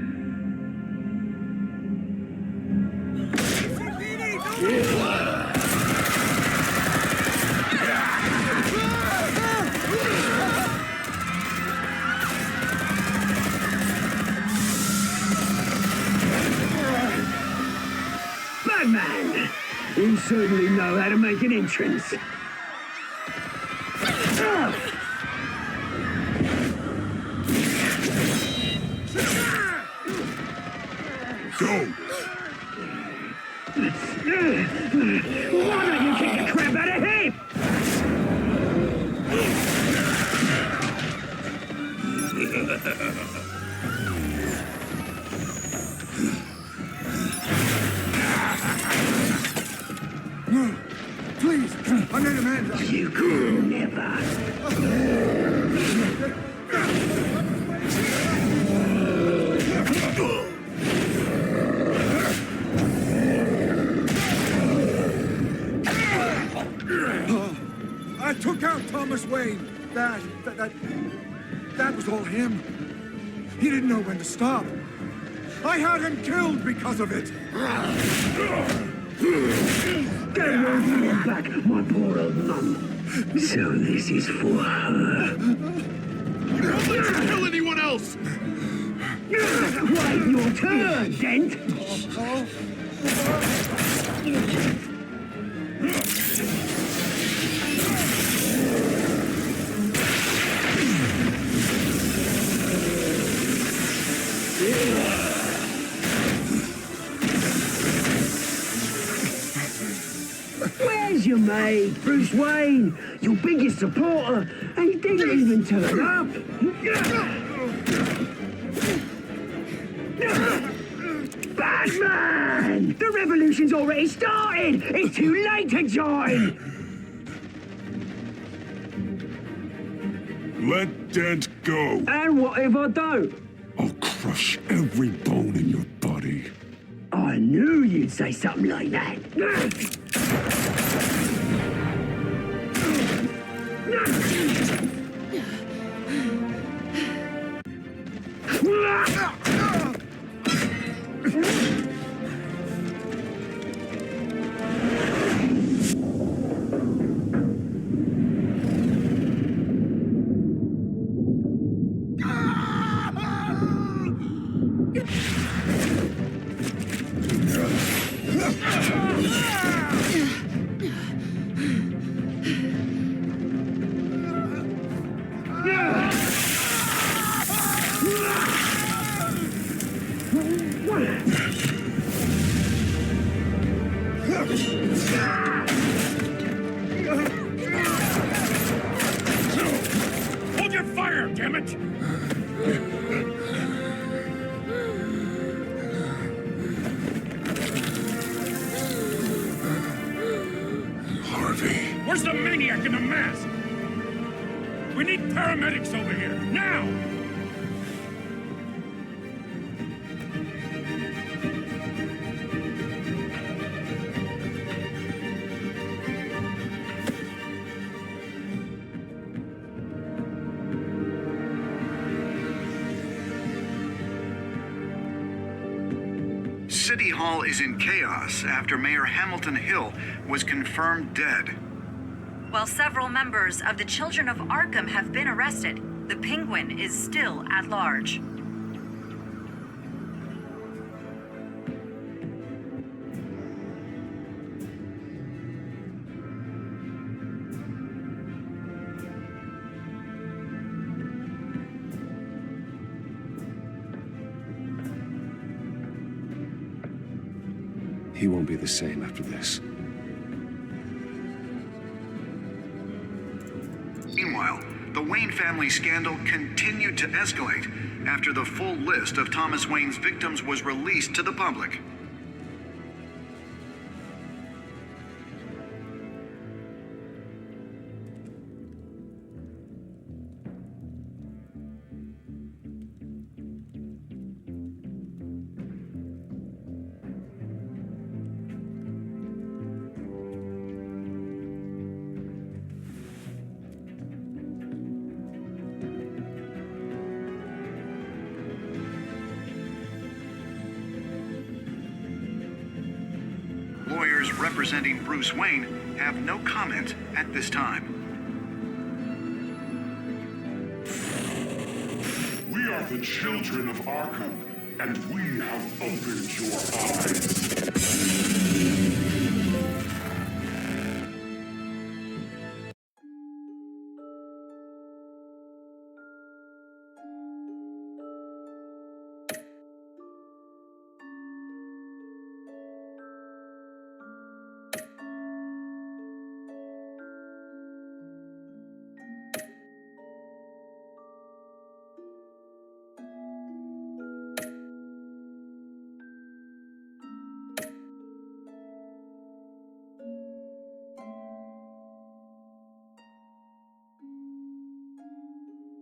Batman! You certainly know how to make an entrance. Go! Why don't you kick the crap out of him? Please, I made Amanda. You could never. I took out Thomas Wayne. That was all him. He didn't know when to stop. I had him killed because of it. Get your hand back, my poor old mum. So this is for her. Don't let her kill anyone else! Wait your turn, Dent! Where's your mate, Bruce Wayne? Your biggest supporter, and he didn't even turn up. Batman! The revolution's already started! It's too late to join! Let Dent go. And what if I don't? I'll crush every bone in your body. I knew you'd say something like that. damn it! Harvey. Where's the maniac in the mask? We need paramedics over here, now! City Hall is in chaos after Mayor Hamilton Hill was confirmed dead. While several members of the Children of Arkham have been arrested, the Penguin is still at large. He won't be the same after this. Meanwhile, the Wayne family scandal continued to escalate after the full list of Thomas Wayne's victims was released to the public. Lawyers representing Bruce Wayne have no comment at this time. We are the children of Arkham, and we have opened your eyes.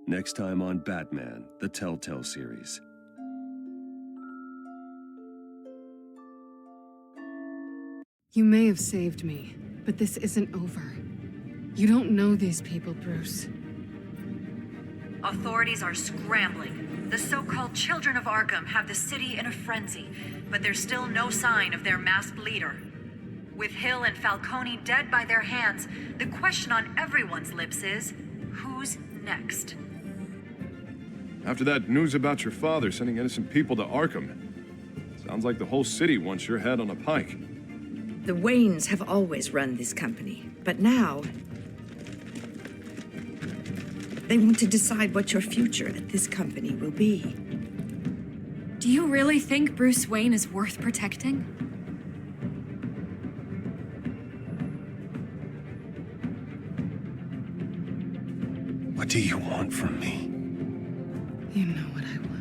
Next time on Batman, the Telltale series. You may have saved me, but this isn't over. You don't know these people, Bruce. Authorities are scrambling. The so-called Children of Arkham have the city in a frenzy, but there's still no sign of their masked leader. With Hill and Falcone dead by their hands, the question on everyone's lips is, who's next? After that news about your father sending innocent people to Arkham, sounds like the whole city wants your head on a pike. The Waynes have always run this company, but now they want to decide what your future at this company will be. Do you really think Bruce Wayne is worth protecting? What do you want from me? You know what I want.